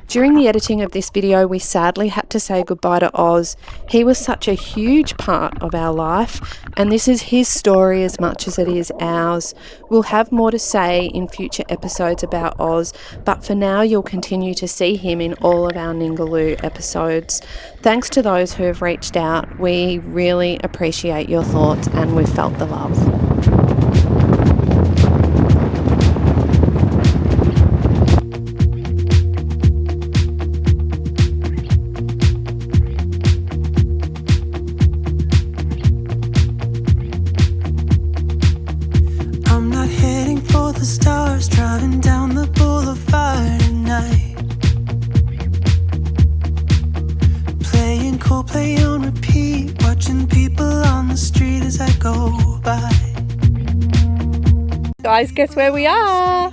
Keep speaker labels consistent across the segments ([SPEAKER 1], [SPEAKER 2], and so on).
[SPEAKER 1] During the editing of this video, we sadly had to say goodbye to Oz. He was such a huge part of our life, and this is his story as much as it is ours. We'll have more to say in future episodes about Oz, but for now you'll continue to see him in all of our Ningaloo episodes. Thanks to those who have reached out. We really appreciate your thoughts and we've felt the love.
[SPEAKER 2] Driving down the boulevard at night, playing Coldplay on repeat, watching people on the street as I go by.
[SPEAKER 1] Guys, guess where we are?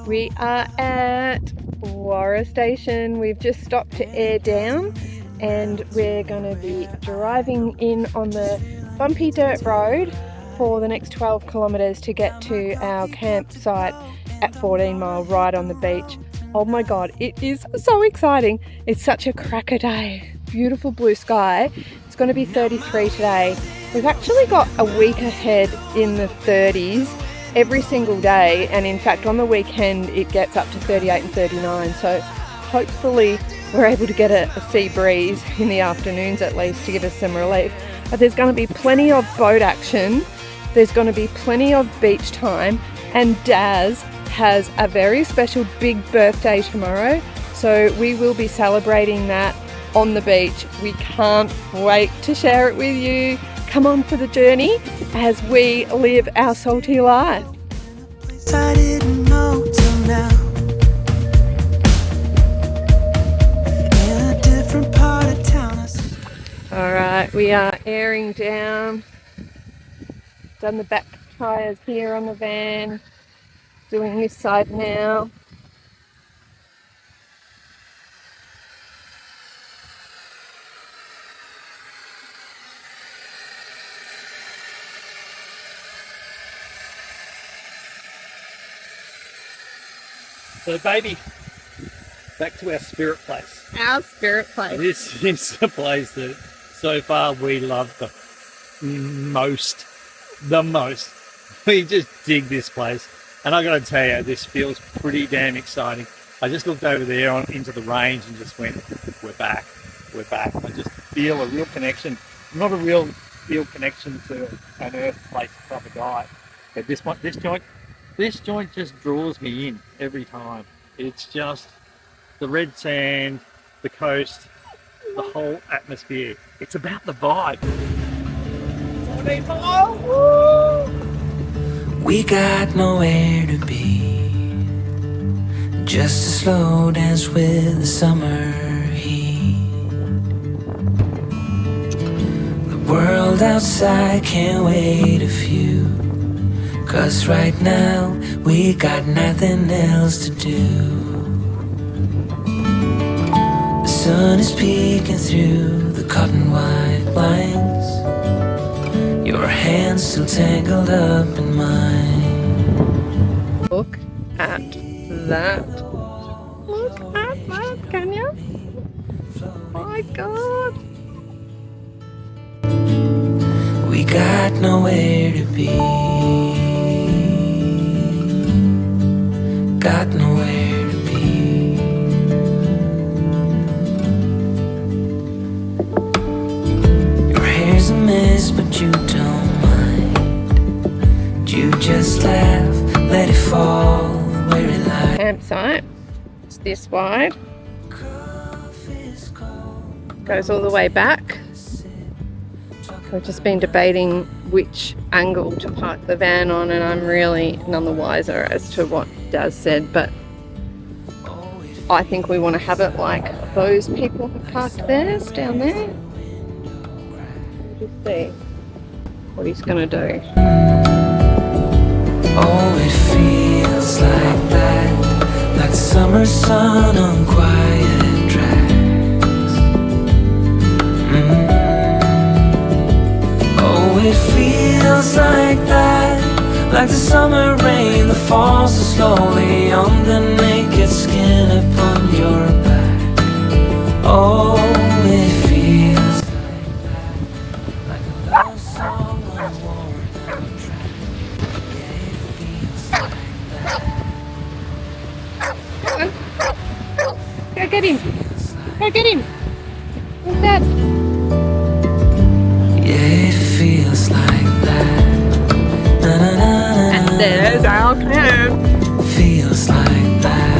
[SPEAKER 1] We are at Warra Station. We've just stopped to air down and we're going to be driving in on the bumpy dirt road for the next 12 kilometres to get to our campsite at 14 Mile right on the beach. Oh my god, it is so exciting. It's such a cracker day. Beautiful blue sky. It's going to be 33 today. We've actually got a week ahead in the 30s every single day, and in fact on the weekend it gets up to 38 and 39, so hopefully we're able to get a sea breeze in the afternoons at least to give us some relief. But there's going to be plenty of boat action, there's going to be plenty of beach time, and Daz has a very special big birthday tomorrow, so we will be celebrating that on the beach. We can't wait to share it with you. Come on for the journey as we live our salty life.
[SPEAKER 2] I didn't know till now. In a different part of town.
[SPEAKER 1] Alright, we are airing down. Done the back tyres here on the van. Doing this side now.
[SPEAKER 3] So baby, back to our spirit place.
[SPEAKER 1] Our spirit place.
[SPEAKER 3] This is the place that so far we love the most. We just dig this place. And I got to tell you, this feels pretty damn exciting. I just looked over there into the range and just went, we're back. I just feel a real connection, not a real connection to an earth place type of guy. But this joint just draws me in every time. It's just the red sand, the coast, the whole atmosphere. It's about the vibe.
[SPEAKER 2] We got nowhere to be, just a slow dance with the summer heat. The world outside can't wait a few, 'cause right now we got nothing else to do. The sun is peeking through the cotton white blinds, your hands still tangled up in mine.
[SPEAKER 1] Look at that. Look at that, can you? Oh my god.
[SPEAKER 2] We got nowhere to be. Got nowhere to be. Your hair's a mess, but you don't mind. You just laugh, let it fall where it lies.
[SPEAKER 1] Campsite. It's this wide. Goes all the way back. We've just been debating which angle to park the van on, and I'm really none the wiser as to what Daz said, but I think we want to have it like those people who parked theirs down there. We'll just see what he's going to do.
[SPEAKER 2] Oh, it feels like that, like summer sun on quiet tracks. Oh, it feels like that, like the summer rain that falls so slowly on the naked skin upon your back.
[SPEAKER 1] get him. Go get him. Where's Dad?
[SPEAKER 2] Yeah, it feels like that. Na, na, na,
[SPEAKER 1] And there's our camp.
[SPEAKER 2] feels like that.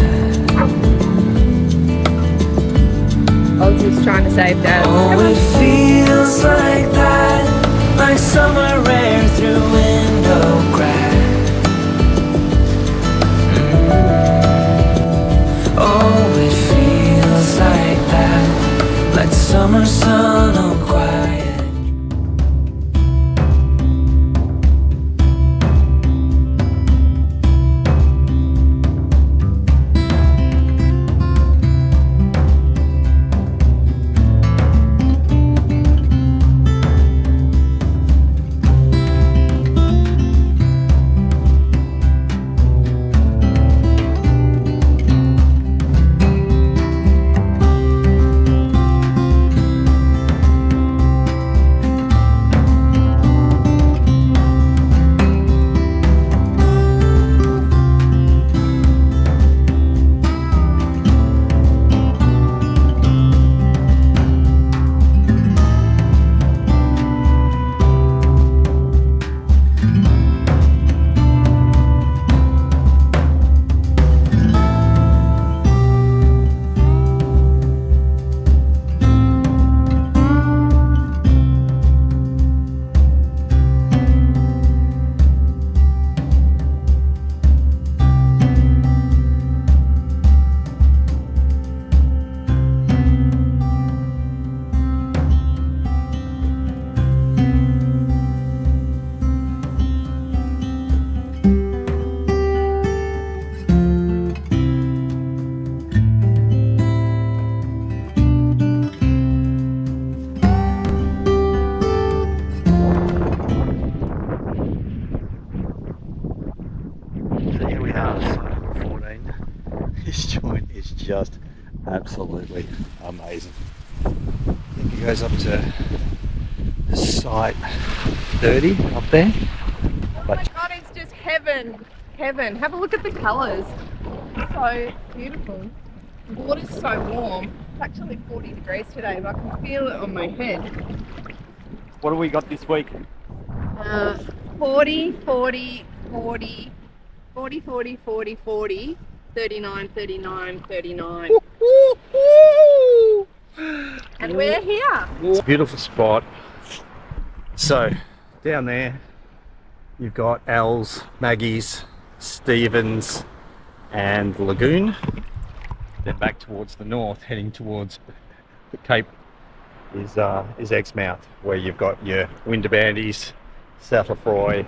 [SPEAKER 1] I was just trying to save Dad.
[SPEAKER 2] Oh,
[SPEAKER 1] Come on.
[SPEAKER 2] it feels like that. Like summer rain through window crack. Oh, it feels like that. Like summer sun on quiet.
[SPEAKER 3] So here we are, site 14. This joint is just absolutely amazing. I think it goes up to site 30 up there.
[SPEAKER 1] Oh my god, it's just heaven. Heaven. Have a look at the colours. So beautiful. The water's so warm. It's actually 40 degrees today, but I can feel it on my head.
[SPEAKER 3] What do we got this week?
[SPEAKER 1] 40, 40, 40, 40, 40, 40, 40, 39, 39, 39. And we're here.
[SPEAKER 3] It's a beautiful spot. So down there you've got Al's, Maggie's, Stevens and the lagoon. Then back towards the north, heading towards the Cape, is Exmouth, where you've got your Windabandies, South Lefroy,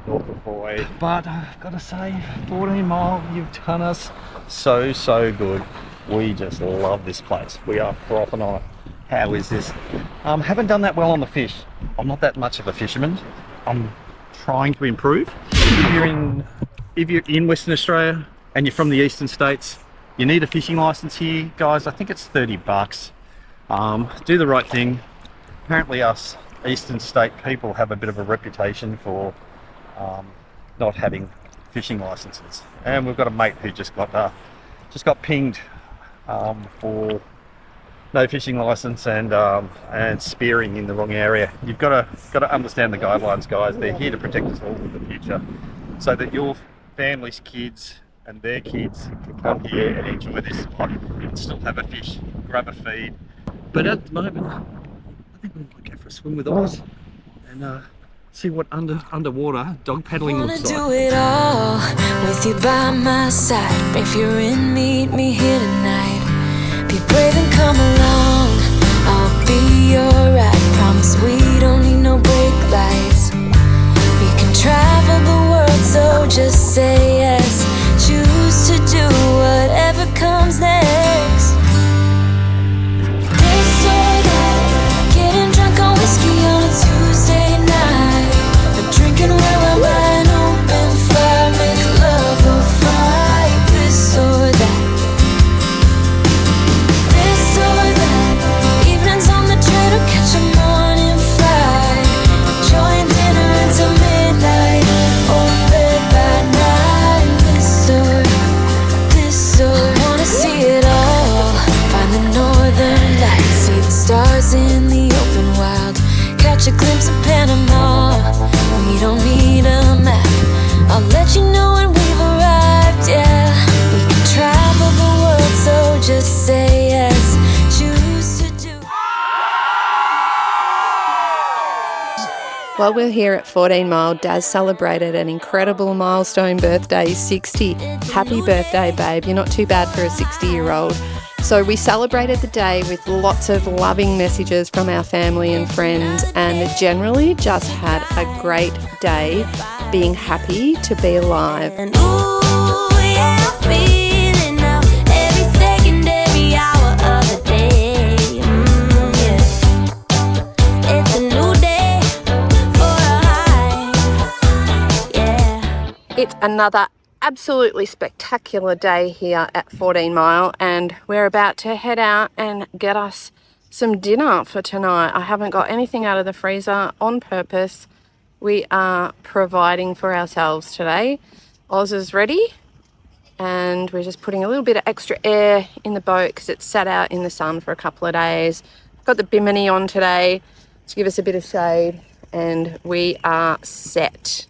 [SPEAKER 3] North Lefroy. But I've got to say, 14 mile, you've done us so good. We just love this place. We are frothing on it. How is this? Haven't done that well on the fish. I'm not that much of a fisherman. I'm trying to improve. If you're in Western Australia and you're from the eastern states, you need a fishing license here, guys. I think it's $30. Do the right thing. Apparently us eastern state people have a bit of a reputation for not having fishing licenses, and we've got a mate who just got pinged for no fishing license and spearing in the wrong area. You've got to understand the guidelines, guys. They're here to protect us all in the future, so that your family's kids and their kids can come here and enjoy this spot and still have a fish, grab a feed. But at the moment, I think we might go for a swim with Oz and see what underwater dog paddling looks like.
[SPEAKER 2] Wanna do it all with you by my side. If you're in, meet me here tonight. Be brave and come along. I'll be your ride. Promise we don't need no brake lights. We can travel the world, so just say yes. Choose to do whatever comes next. This or that, getting drunk on whiskey on a Tuesday night, or drinking where my mind open, fire, make love or fight. This or that, this or that, evenings on the train or catch a morning flight, enjoying dinner until midnight, or bed by night. This
[SPEAKER 1] While we're here at 14 Mile, Daz celebrated an incredible milestone birthday, 60. Happy birthday, babe. You're not too bad for a 60-year-old. So we celebrated the day with lots of loving messages from our family and friends, and generally just had a great day being happy to be alive.
[SPEAKER 2] And ooh, yeah, I'm feeling now every second, every hour of the day. Yeah. It's a new day for a high. Yeah.
[SPEAKER 1] It's another absolutely spectacular day here at 14 Mile, and we're about to head out and get us some dinner for tonight. I haven't got anything out of the freezer on purpose. We are providing for ourselves today. Oz is ready, and we're just putting a little bit of extra air in the boat because it's sat out in the sun for a couple of days. Got the bimini on today to give us a bit of shade, and we are set.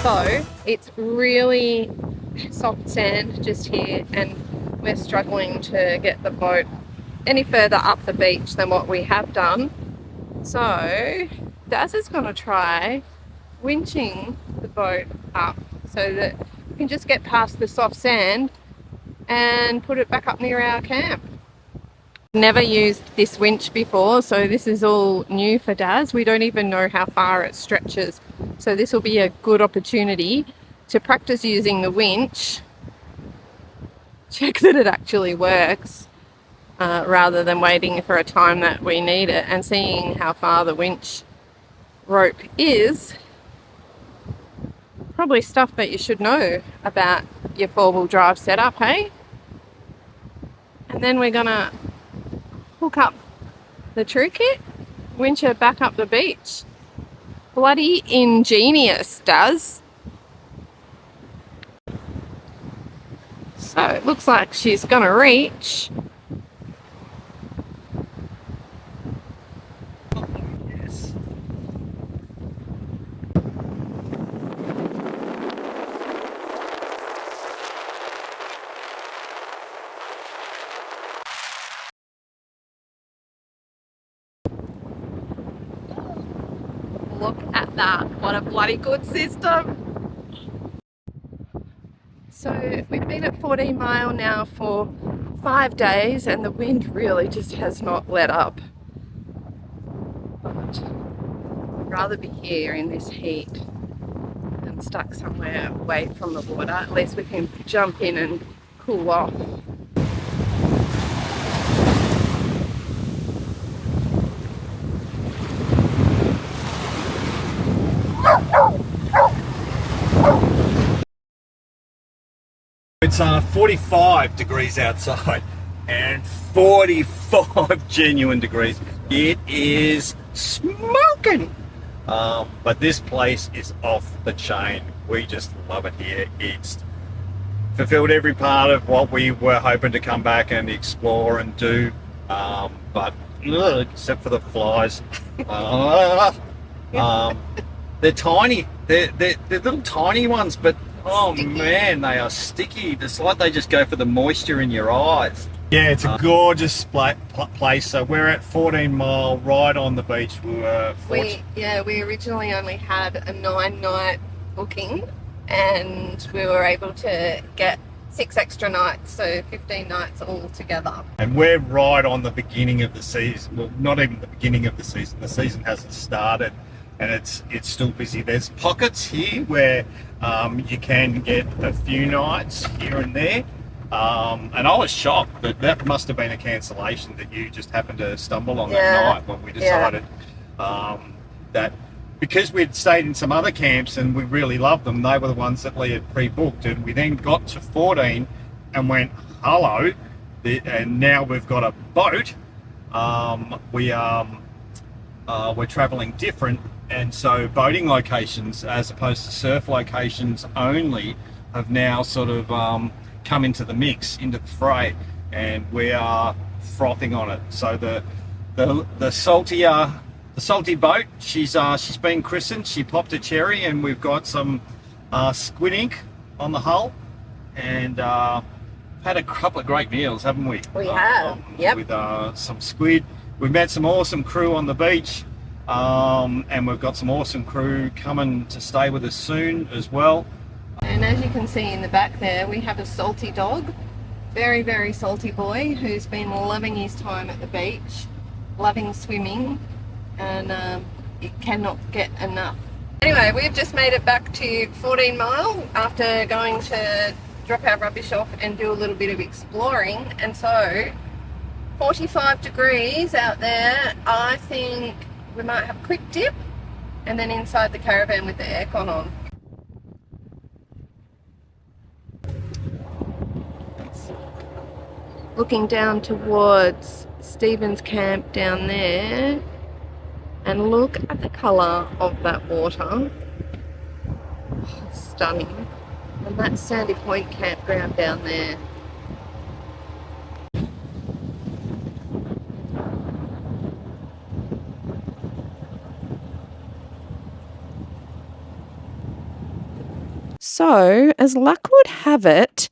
[SPEAKER 1] So it's really soft sand just here, and we're struggling to get the boat any further up the beach than what we have done. So Daz is going to try winching the boat up so that we can just get past the soft sand and put it back up near our camp. Never used this winch before, so this is all new for Daz. We don't even know how far it stretches, so this will be a good opportunity to practice using the winch, check that it actually works, rather than waiting for a time that we need it, and seeing how far the winch rope is. Probably stuff that you should know about your four-wheel drive setup, hey? And then we're gonna hook up the true kit, winch her back up the beach. Bloody ingenious, Daz. So it looks like she's gonna reach.
[SPEAKER 3] Yes.
[SPEAKER 1] Look at that, what a bloody good system. So we've been at 14 Mile now for 5 days, and the wind really just has not let up. But I'd rather be here in this heat than stuck somewhere away from the water. At least we can jump in and cool off.
[SPEAKER 3] It's 45 degrees outside and 45 genuine degrees. It is smoking. But this place is off the chain. We just love it here. It's fulfilled every part of what we were hoping to come back and explore and do. But except for the flies. They're tiny. They're little tiny ones, but oh man, they are sticky. It's like they just go for the moisture in your eyes. Yeah, it's a gorgeous place. So we're at 14 Mile, right on the beach.
[SPEAKER 1] We originally only had a 9-night booking, and we were able to get 6 extra nights, so 15 nights all together.
[SPEAKER 3] And we're right on the beginning of the season. Well, not even the beginning of the season. The season hasn't started, and it's still busy. There's pockets here where you can get a few nights here and there. And I was shocked, but that must have been a cancellation that you just happened to stumble on that night when we decided that because we'd stayed in some other camps and we really loved them, they were the ones that Lee had pre-booked, and we then got to 14 and went, hello, and now we've got a boat. We're traveling different, and so boating locations as opposed to surf locations only have now sort of come into the mix, into the fray, and we are frothing on it. So the salty boat, she's been christened. She popped a cherry, and we've got some squid ink on the hull, and had a couple of great meals, haven't we?
[SPEAKER 1] We have, yep.
[SPEAKER 3] With some squid. We've met some awesome crew on the beach, and we've got some awesome crew coming to stay with us soon as well.
[SPEAKER 1] And as you can see in the back there, we have a salty dog, very, very salty boy, who's been loving his time at the beach, loving swimming, and he cannot get enough. Anyway, we've just made it back to 14 Mile after going to drop our rubbish off and do a little bit of exploring. And so 45 degrees out there. I think we might have a quick dip and then inside the caravan with the aircon on. Looking down towards Stephen's camp down there, and look at the colour of that water. Oh, stunning. And that's Sandy Point Campground down there. So, as luck would have it,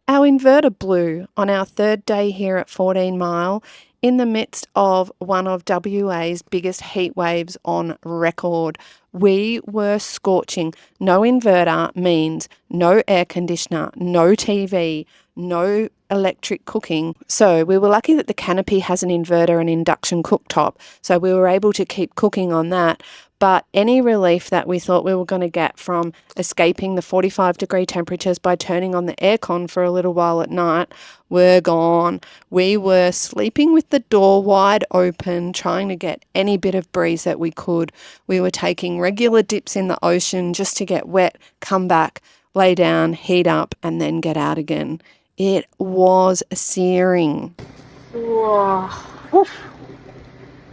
[SPEAKER 1] our inverter blew on our third day here at 14 Mile in the midst of one of WA's biggest heat waves on record. We were scorching. No inverter means no air conditioner, no TV, no electric cooking. So we were lucky that the canopy has an inverter and induction cooktop, so we were able to keep cooking on that. But any relief that we thought we were going to get from escaping the 45-degree temperatures by turning on the aircon for a little while at night were gone. We were sleeping with the door wide open, trying to get any bit of breeze that we could. We were taking regular dips in the ocean just to get wet, come back, lay down, heat up, and then get out again. It was searing. Whoa.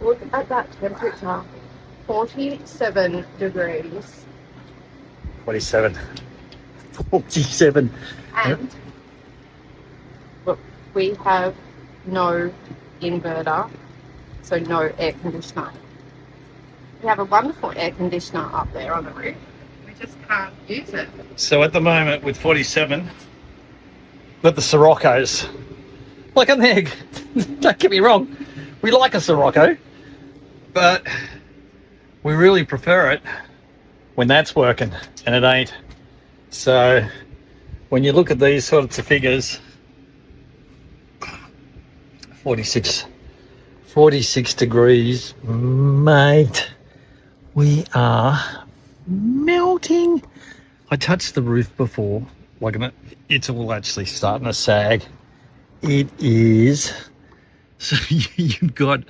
[SPEAKER 1] Look at that temperature. 47 degrees.
[SPEAKER 3] 47.
[SPEAKER 1] And look, we have no inverter, so no air conditioner. We have a wonderful air conditioner up there on the roof. We just can't use it.
[SPEAKER 3] So at the moment with 47, got the Siroccos. Like an egg. Don't get me wrong. We like a Sirocco, but we really prefer it when that's working and it ain't. So when you look at these sorts of figures, 46 degrees, mate, we are melting. I touched the roof before, like it's all actually starting to sag. It is. So you've got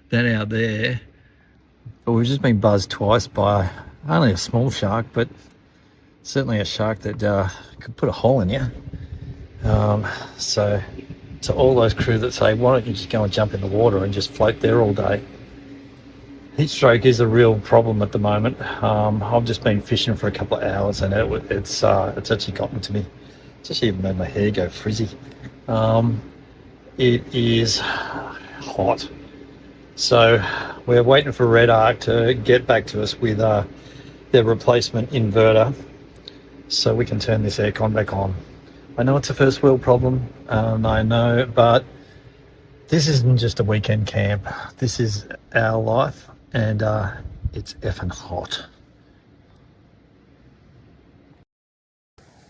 [SPEAKER 3] that out there. But we've just been buzzed twice by only a small shark, but certainly a shark that could put a hole in you. So to all those crew that say, why don't you just go and jump in the water and just float there all day? Heat stroke is a real problem at the moment. I've just been fishing for a couple of hours and it's actually gotten to me. It's actually even made my hair go frizzy. It is hot. So we're waiting for Red Arc to get back to us with their replacement inverter so we can turn this aircon back on. I know it's a first world problem, I know, but This isn't just a weekend camp. This is our life, and it's effing hot.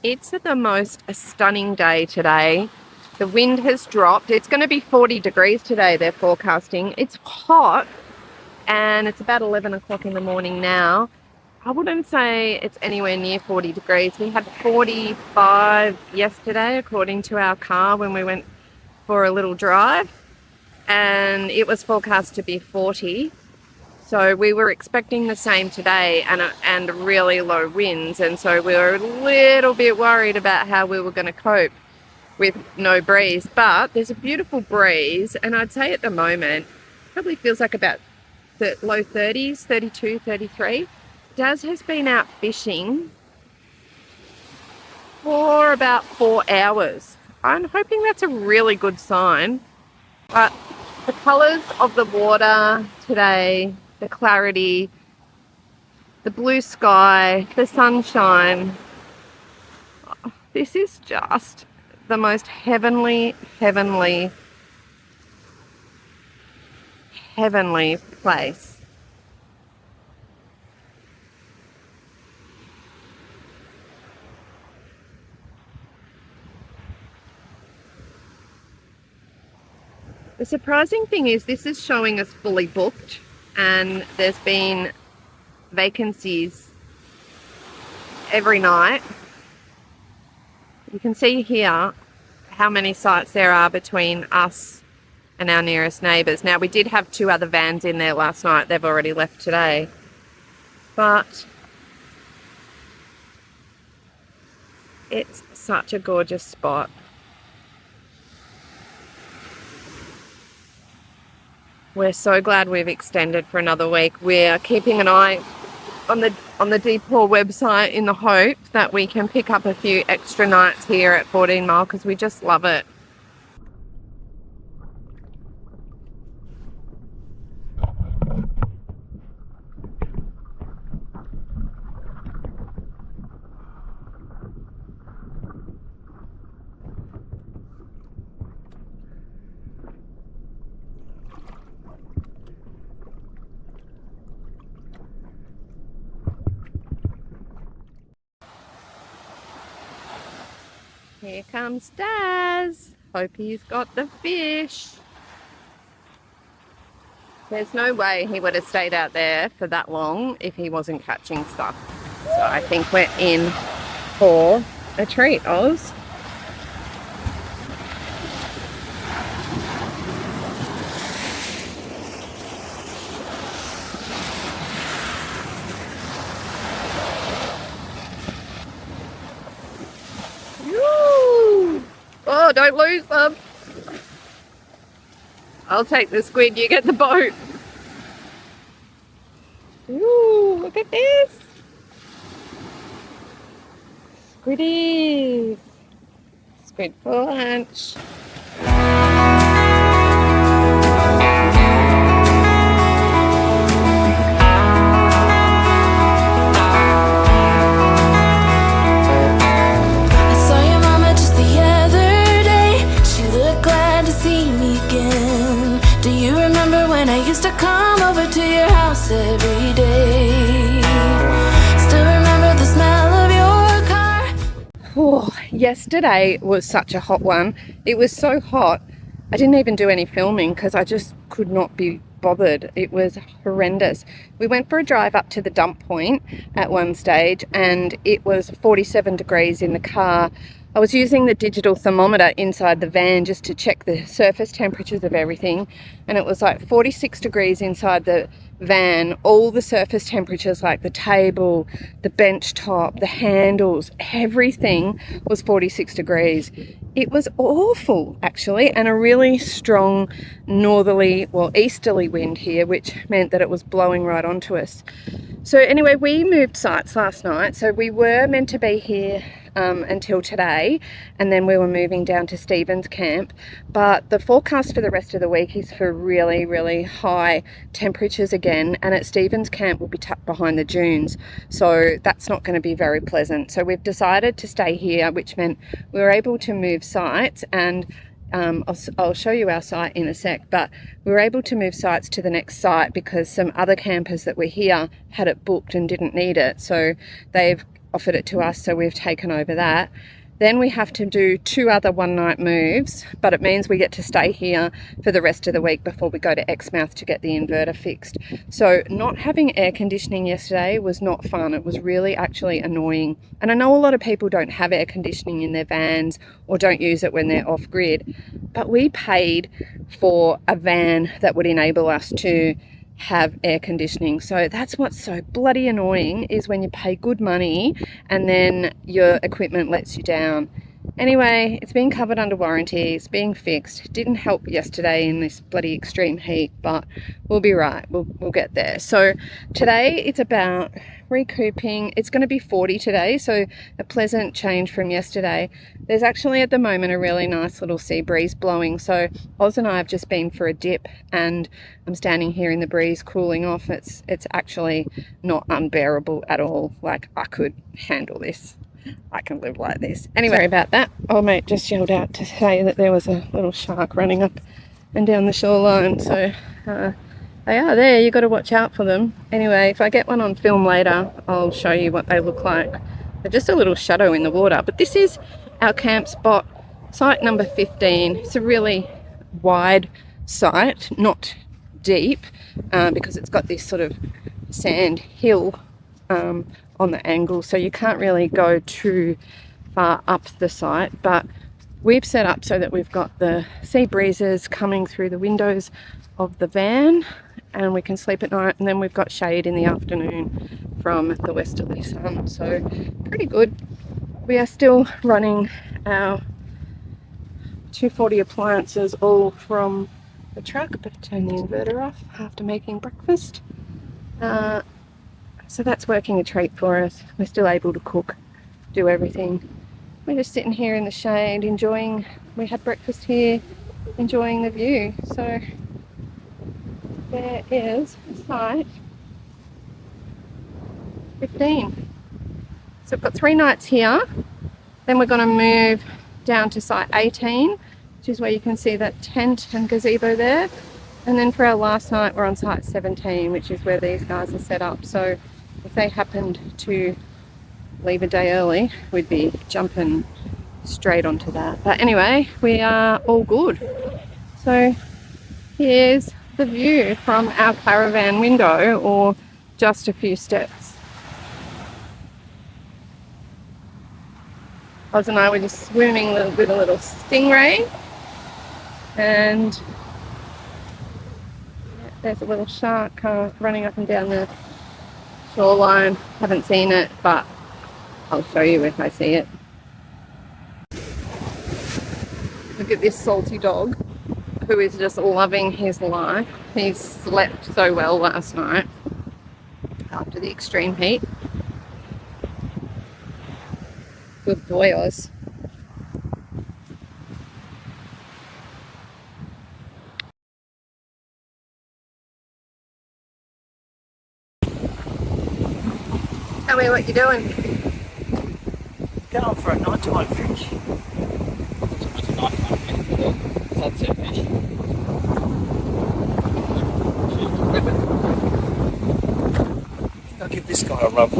[SPEAKER 1] It's the most stunning day today. The wind has dropped. It's going to be 40 degrees today, they're forecasting. It's hot, and it's about 11 o'clock in the morning now. I wouldn't say it's anywhere near 40 degrees. We had 45 yesterday, according to our car, when we went for a little drive, and it was forecast to be 40. So we were expecting the same today, and really low winds, and so we were a little bit worried about how we were going to cope with no breeze. But there's a beautiful breeze, and I'd say at the moment probably feels like about the low 30s, 32, 33. Daz has been out fishing for about 4 hours. I'm hoping that's a really good sign. But the colours of the water today, the clarity, the blue sky, the sunshine, this is just the most heavenly place. The surprising thing is this is showing us fully booked, and there's been vacancies every night. You can see here how many sites there are between us and our nearest neighbours. Now, we did have 2 other vans in there last night. They've already left today. But it's such a gorgeous spot. We're so glad we've extended for another week. We're keeping an eye on the Depot website in the hope that we can pick up a few extra nights here at 14 Mile, because we just love it. Here comes Daz. Hope he's got the fish. There's no way he would have stayed out there for that long if he wasn't catching stuff. So I think we're in for a treat, Oz. Oh, don't lose them. I'll take the squid, you get the boat. Ooh, look at this. Squiddies. Squid for lunch.
[SPEAKER 2] Every day. Still remember the smell of your car.
[SPEAKER 1] Oh, yesterday was such a hot one. It was so hot I didn't even do any filming because I just could not be bothered. It was horrendous. We went for a drive up to the dump point at one stage, and it was 47 degrees in the car. I was using the digital thermometer inside the van just to check the surface temperatures of everything, and it was like 46 degrees inside the van. All the surface temperatures, like the table, the bench top, the handles, everything was 46 degrees. It was awful, actually, and a really strong northerly, well, easterly wind here, which meant that it was blowing right onto us. So anyway, we moved sites last night. So we were meant to be here until today, and then we were moving down to Stephen's camp, but the forecast for the rest of the week is for really, really high temperatures again, and at Stephen's camp we'll be tucked behind the dunes, so that's not going to be very pleasant. So we've decided to stay here, which meant we were able to move sites, and I'll show you our site in a sec, but we were able to move sites to the next site because some other campers that were here had it booked and didn't need it, so they've offered it to us, so we've taken over that. Then we have to do 2 other one-night moves, but it means we get to stay here for the rest of the week before we go to Exmouth to get the inverter fixed. So not having air conditioning yesterday was not fun. It was really actually annoying. And I know a lot of people don't have air conditioning in their vans or don't use it when they're off-grid, but we paid for a van that would enable us to have air conditioning. So that's what's so bloody annoying, is when you pay good money and then your equipment lets you down. Anyway, it's been covered under warranty, it's being fixed. Didn't help yesterday in this bloody extreme heat, but we'll be right, we'll get there. So today it's about recouping. It's going to be 40 today, so a pleasant change from yesterday. There's actually at the moment a really nice little sea breeze blowing, so Oz and I have just been for a dip and I'm standing here in the breeze cooling off. It's actually not unbearable at all. Like, I could handle this. I can live like this. Anyway, sorry about that. Old mate just yelled out to say that there was a little shark running up and down the shoreline, so they are there. You got to watch out for them. Anyway, if I get one on film later, I'll show you what they look like. They're just a little shadow in the water. But this is our camp spot, site number 15. It's a really wide site, not deep, because it's got this sort of sand hill on the angle, so you can't really go too far up the site. But we've set up so that we've got the sea breezes coming through the windows of the van and we can sleep at night, and then we've got shade in the afternoon from the westerly sun, so pretty good. We are still running our 240 appliances all from the truck, but turn the inverter off after making breakfast. So that's working a treat for us. We're still able to cook, do everything. We're just sitting here in the shade enjoying, we had breakfast here, enjoying the view. So there is site 15. So we've got 3 nights here. Then we're going to move down to site 18, which is where you can see that tent and gazebo there. And then for our last night, we're on site 17, which is where these guys are set up. So if they happened to leave a day early, we'd be jumping straight onto that. But anyway, we are all good. So here's the view from our caravan window, or just a few steps. Oz and I were just swimming with a little stingray, and there's a little shark running up and down the shoreline. Haven't seen it, but I'll show you if I see it. Look at this salty dog, who is just loving his life. He slept so well last night after the extreme heat. Good boy, Oz. Tell me what you're doing.
[SPEAKER 3] Going for a nighttime fish. It's a nighttime fish for the sunset fish. I'll give this guy a rub.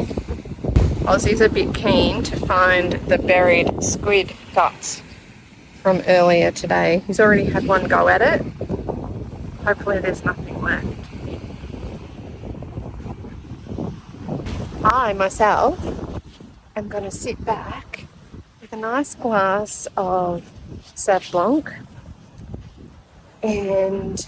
[SPEAKER 1] Aussie's a bit keen to find the buried squid guts from earlier today. He's already had one go at it. Hopefully there's nothing left. I myself am going to sit back with a nice glass of Sauv Blanc and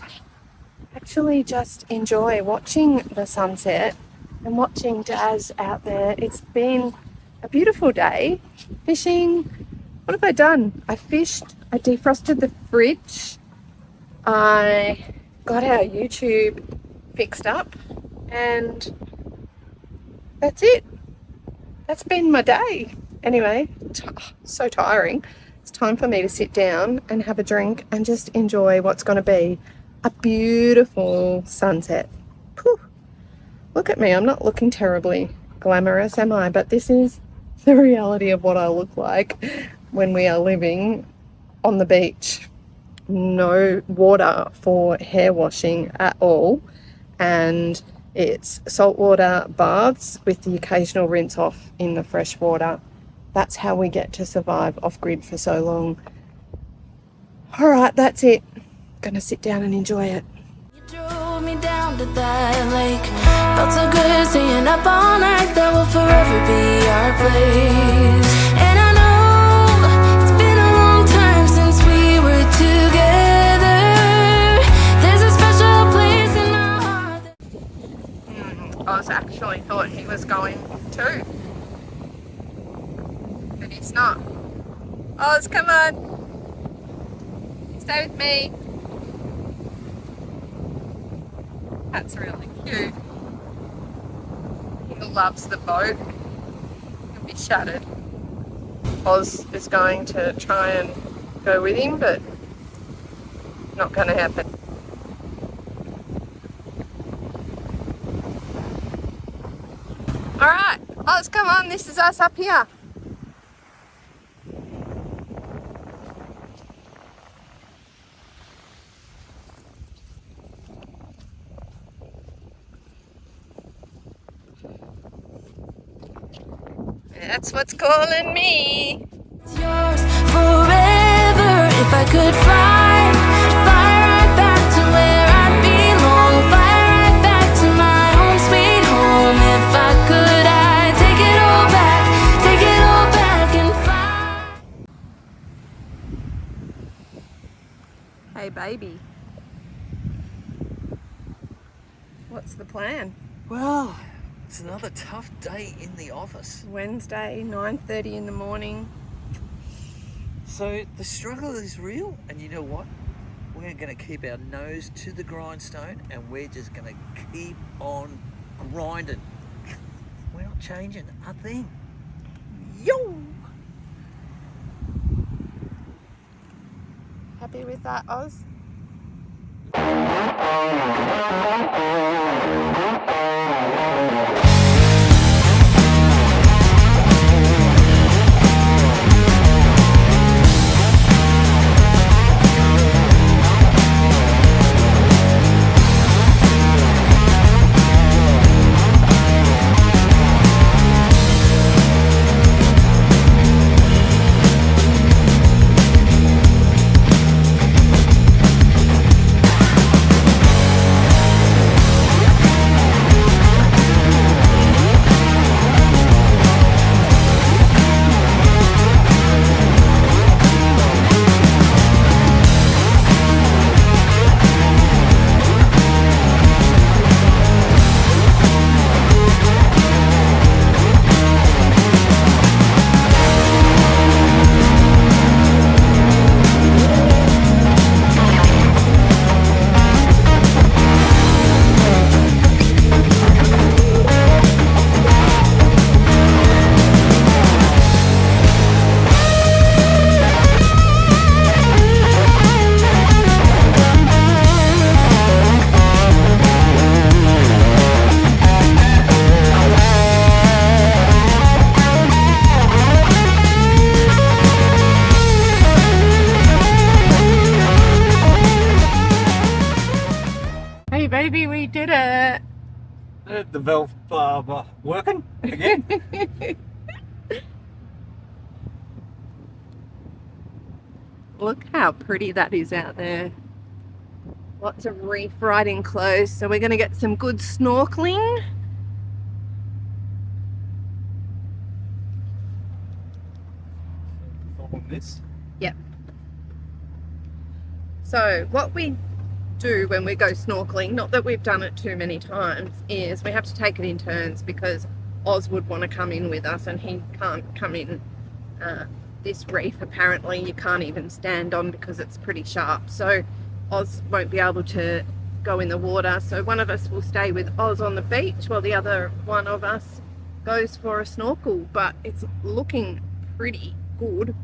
[SPEAKER 1] actually just enjoy watching the sunset and watching Daz out there. It's been a beautiful day fishing. What have I done? I fished, I defrosted the fridge, I got our YouTube fixed up, and that's it. That's been my day. Anyway, so tiring. It's time for me to sit down and have a drink and just enjoy what's going to be a beautiful sunset. Whew. Look at me, I'm not looking terribly glamorous, am I? But this is the reality of what I look like when we are living on the beach no water for hair washing at all, and it's saltwater baths with the occasional rinse off in the fresh water. That's how we get to survive off-grid for so long. All right, that's it. Gonna sit down and enjoy it.
[SPEAKER 2] You drove me down to that lake. Felt so good staying up all night. That will forever be our place. And I know it's been a long time since we were together. There's a special place in my heart.
[SPEAKER 1] I was actually thought he was going too, but he's not. Oz, come on. Stay with me. That's really cute. He loves the boat. He'll be shattered. Oz is going to try and go with him, but not going to happen. All right, Oz, come on. This is us up here. That's what's calling me.
[SPEAKER 2] It's yours forever. If I could fly right back to where I belong, fly right back to my home sweet home. If I could, I'd take it all back and fly.
[SPEAKER 1] Hey, baby. What's the plan?
[SPEAKER 4] Well, it's another tough day in the office.
[SPEAKER 1] Wednesday, 9:30 in the morning.
[SPEAKER 4] So the struggle is real, and you know what? We're going to keep our nose to the grindstone, and we're just going to keep on grinding. We're not changing a thing. Yo!
[SPEAKER 1] Happy with that, Oz? Baby, we did it.
[SPEAKER 3] The valve working again.
[SPEAKER 1] Look how pretty that is out there. Lots of reef right in close. So we're going to get some good snorkeling.
[SPEAKER 3] Follow this.
[SPEAKER 1] Yep. So what we do when we go snorkeling, not that we've done it too many times, is we have to take it in turns because Oz would want to come in with us and he can't come in. This reef apparently you can't even stand on because it's pretty sharp, so Oz won't be able to go in the water, so one of us will stay with Oz on the beach while the other one of us goes for a snorkel. But it's looking pretty good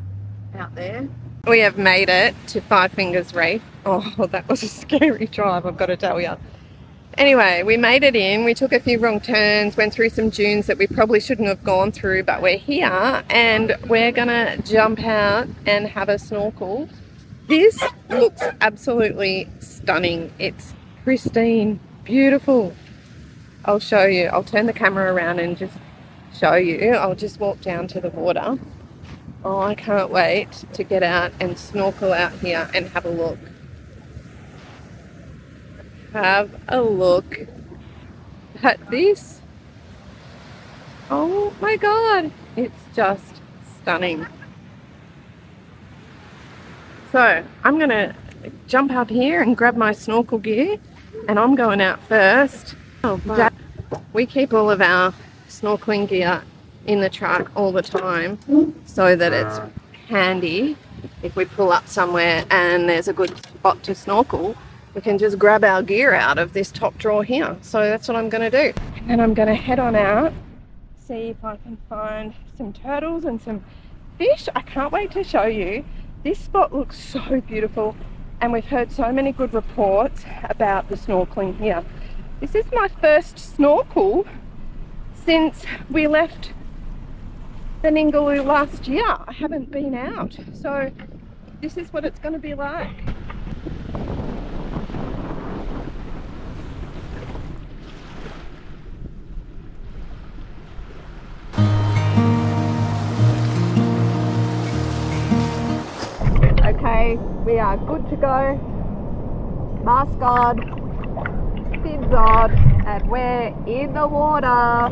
[SPEAKER 1] out there. We have made it to Five Fingers Reef. Oh, that was a scary drive, I've got to tell you. Anyway, we made it in. We took a few wrong turns, went through some dunes that we probably shouldn't have gone through, but we're here and we're gonna jump out and have a snorkel. This looks absolutely stunning. It's pristine, beautiful. I'll show you. I'll turn the camera around and just show you. I'll just walk down to the water. Oh, I can't wait to get out and snorkel out here and have a look. Have a look at this. Oh my God, it's just stunning. So I'm gonna jump up here and grab my snorkel gear, and I'm going out first. But we keep all of our snorkeling gear in the truck all the time so that it's handy. If we pull up somewhere and there's a good spot to snorkel, we can just grab our gear out of this top drawer here. So that's what I'm going to do. And then I'm going to head on out, see if I can find some turtles and some fish. I can't wait to show you. This spot looks so beautiful, and we've heard so many good reports about the snorkeling here. This is my first snorkel since we left the Ningaloo last year. I haven't been out, so this is what it's going to be like. Okay, we are good to go. Mask on, fins on, and we're in the water.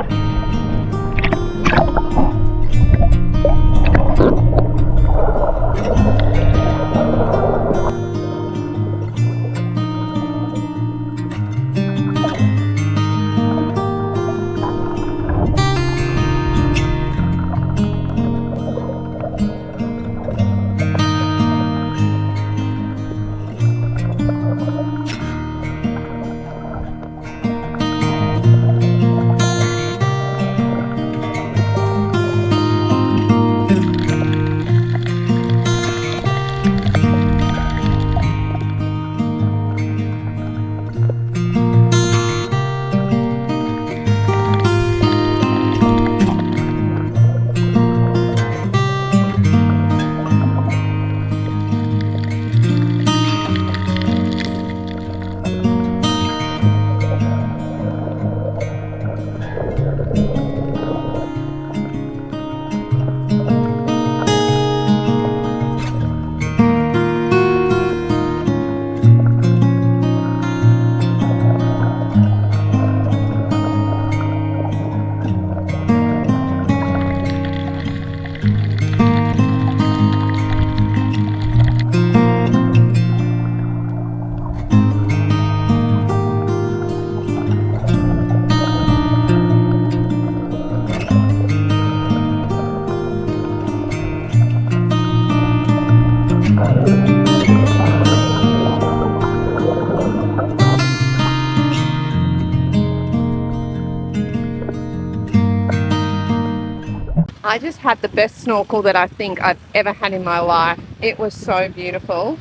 [SPEAKER 1] I just had the best snorkel that I think I've ever had in my life. It was so beautiful.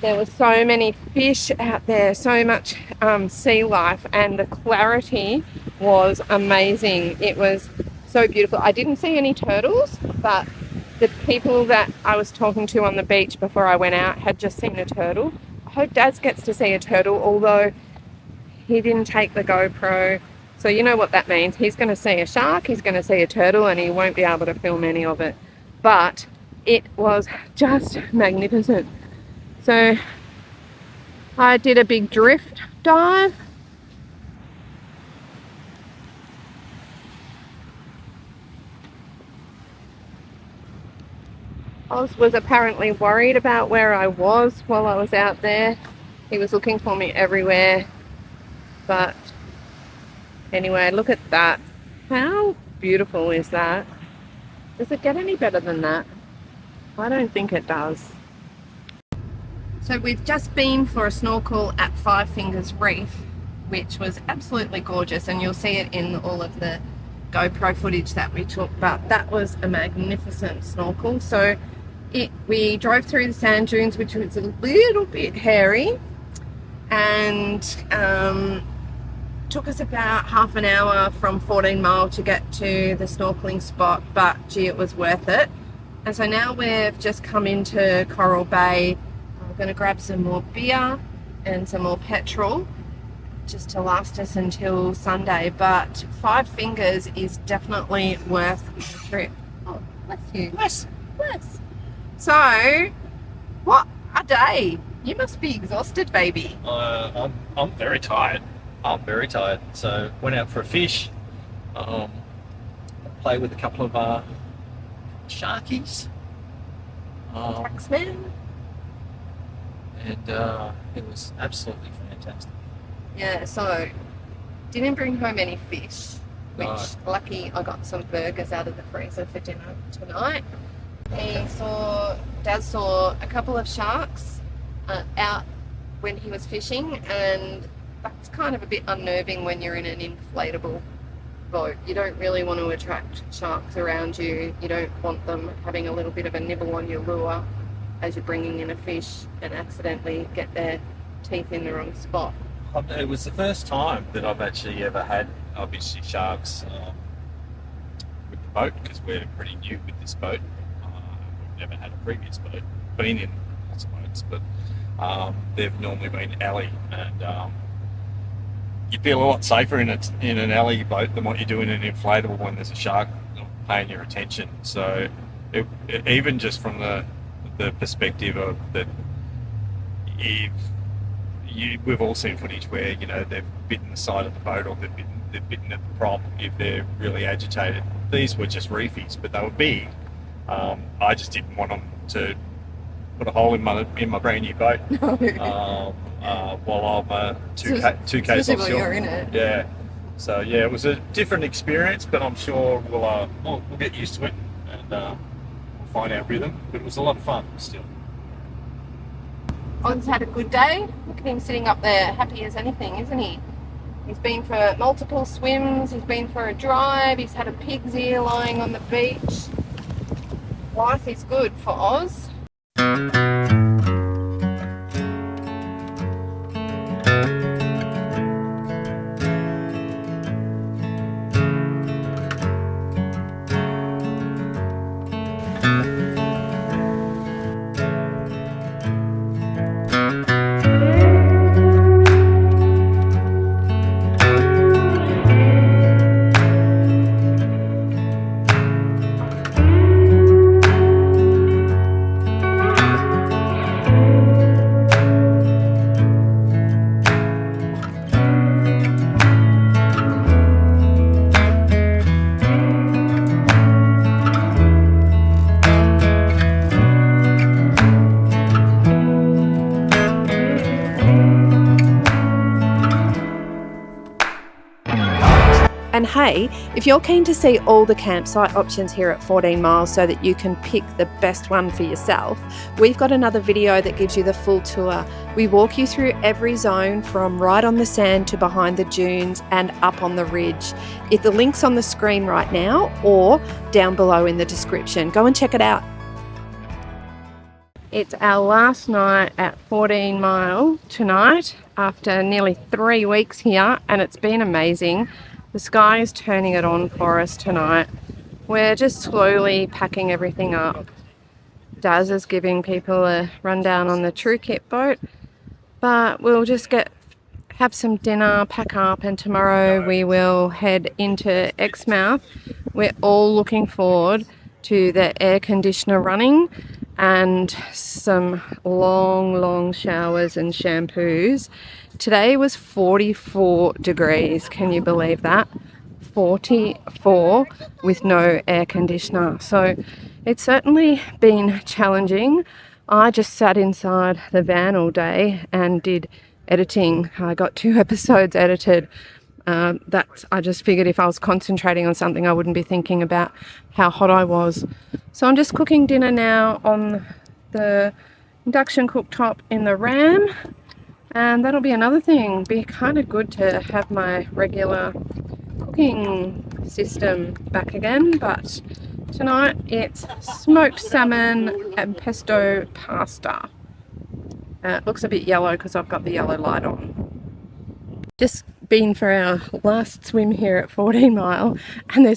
[SPEAKER 1] There were so many fish out there, so much sea life, and the clarity was amazing. It was so beautiful. I didn't see any turtles, but the people that I was talking to on the beach before I went out had just seen a turtle. I hope Daz gets to see a turtle, although he didn't take the GoPro. So you know what that means. He's going to see a shark, he's going to see a turtle, and he won't be able to film any of it. But it was just magnificent. So I did a big drift dive. Oz was apparently worried about where I was while I was out there. He was looking for me everywhere. But anyway, look at that. How beautiful is that? Does it get any better than that? I don't think it does. So we've just been for a snorkel at Five Fingers Reef, which was absolutely gorgeous, and you'll see it in all of the GoPro footage that we took, but that was a magnificent snorkel. So we drove through the sand dunes, which was a little bit hairy, and took us about half an hour from 14 Mile to get to the snorkeling spot, but gee, it was worth it. And so now we've just come into Coral Bay. going to grab some more beer and some more petrol just to last us until Sunday, but Five Fingers is definitely worth the trip. Oh, bless you. Bless. So, what a day. You must be exhausted, baby.
[SPEAKER 3] I'm very tired. So went out for a fish. Played with a couple of sharkies.
[SPEAKER 1] Taxman.
[SPEAKER 3] And it was absolutely fantastic.
[SPEAKER 1] Yeah, so didn't bring home any fish, which
[SPEAKER 3] No.
[SPEAKER 1] lucky I got some burgers out of the freezer for dinner tonight. Dad saw a couple of sharks out when he was fishing, and that's kind of a bit unnerving when you're in an inflatable boat. You don't really want to attract sharks around you. You don't want them having a little bit of a nibble on your lure as you're bringing in a fish and accidentally get their teeth in the wrong spot.
[SPEAKER 3] It was the first time that I've actually ever had, obviously, sharks with the boat, because we're pretty new with this boat. We've never had a previous boat, been in lots of boats, but they've normally been alley, and you feel a lot safer in an alley boat than what you do in an inflatable when there's a shark paying your attention. So even just from the perspective of that, we've all seen footage where, you know, they've bitten the side of the boat, or they've bitten at the prop if they're really agitated. These were just reefies, but they were big. I just didn't want them to put a hole in my brand new boat while I'm 2Ks offshore.
[SPEAKER 1] You're in it.
[SPEAKER 3] Yeah. So yeah, it was a different experience, but I'm sure we'll get used to it, and we'll find our rhythm. But it was a lot of fun still.
[SPEAKER 1] On's had a good day. Look at him sitting up there, happy as anything, isn't he? He's been for multiple swims, he's been for a drive, he's had a pig's ear lying on the beach. Life is good for Oz. And hey, if you're keen to see all the campsite options here at 14 Miles so that you can pick the best one for yourself, we've got another video that gives you the full tour. We walk you through every zone from right on the sand to behind the dunes and up on the ridge. If the link's on the screen right now or down below in the description, go and check it out. It's our last night at 14 Mile tonight after nearly 3 weeks here, and it's been amazing. The sky is turning it on for us tonight. We're just slowly packing everything up. Daz is giving people a rundown on the True Kit boat, but we'll just have some dinner, pack up, and tomorrow we will head into Exmouth. We're all looking forward to the air conditioner running and some long showers and shampoos. Today was 44 degrees, can you believe that? 44 with no air conditioner. So it's certainly been challenging. I just sat inside the van all day and did editing. I got 2 episodes edited. I just figured if I was concentrating on something, I wouldn't be thinking about how hot I was. So I'm just cooking dinner now on the induction cooktop in the Ram. And that'll be another thing. Be kind of good to have my regular cooking system back again. But tonight it's smoked salmon and pesto pasta. It looks a bit yellow because I've got the yellow light on. Just been for our last swim here at 14 Mile, and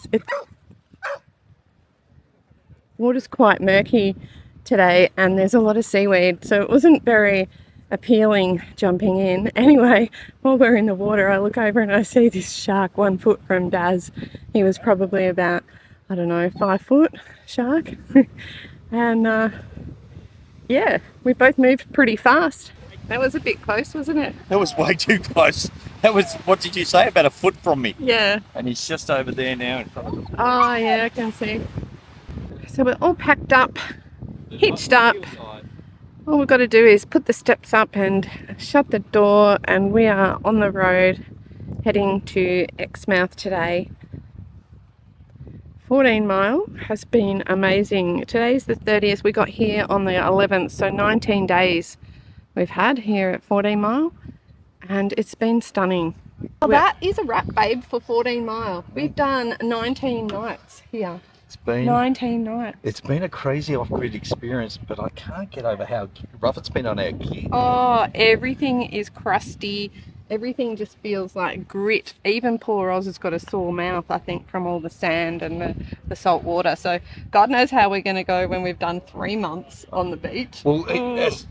[SPEAKER 1] water's quite murky today, and there's a lot of seaweed, so it wasn't very appealing jumping in. Anyway, while we're in the water, I look over and I see this shark 1 foot from Daz. He was probably about, I don't know, 5 foot shark. And yeah, we both moved pretty fast. That was a bit close, wasn't it?
[SPEAKER 3] That was way too close. That was, what did you say, about a foot from me?
[SPEAKER 1] Yeah.
[SPEAKER 3] And he's just over there now in front of us.
[SPEAKER 1] Oh yeah, I can see. So we're all packed up, hitched up. All we've got to do is put the steps up and shut the door, and we are on the road heading to Exmouth today. 14 Mile has been amazing. Today's the 30th. We got here on the 11th, so 19 days we've had here at 14 Mile, and it's been stunning. Well, that is a wrap, babe, for 14 Mile. We've done 19 nights here.
[SPEAKER 3] It's been
[SPEAKER 1] 19 nights.
[SPEAKER 3] It's been a crazy off-grid experience, but I can't get over how rough it's been on our gear.
[SPEAKER 1] Oh, everything is crusty. Everything just feels like grit. Even poor Oz has got a sore mouth, I think, from all the sand and the salt water. So God knows how we're going to go when we've done 3 months on the beach.
[SPEAKER 3] Well,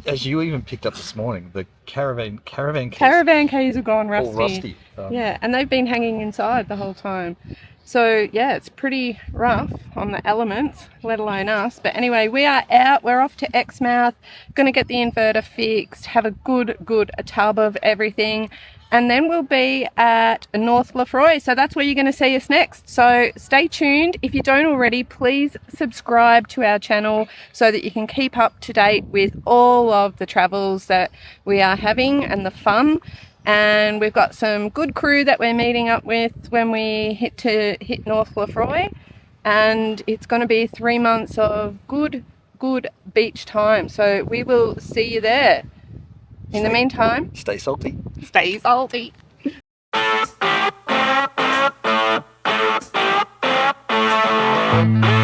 [SPEAKER 3] as you even picked up this morning, the caravan
[SPEAKER 1] keys have gone rusty.
[SPEAKER 3] All rusty.
[SPEAKER 1] Yeah, and they've been hanging inside the whole time. So yeah, it's pretty rough on the elements, let alone us. But anyway, we are out. We're off to Exmouth. Going to get the inverter fixed, have a good tub of everything, and then we'll be at North Lefroy. So that's where you're going to see us next. So stay tuned. If you don't already, please subscribe to our channel so that you can keep up to date with all of the travels that we are having and the fun. And we've got some good crew that we're meeting up with when we hit North Lefroy, and it's going to be 3 months of good beach time. So we will see you there. In the meantime,
[SPEAKER 3] Stay salty.
[SPEAKER 1] Stay salty.
[SPEAKER 2] Thank you.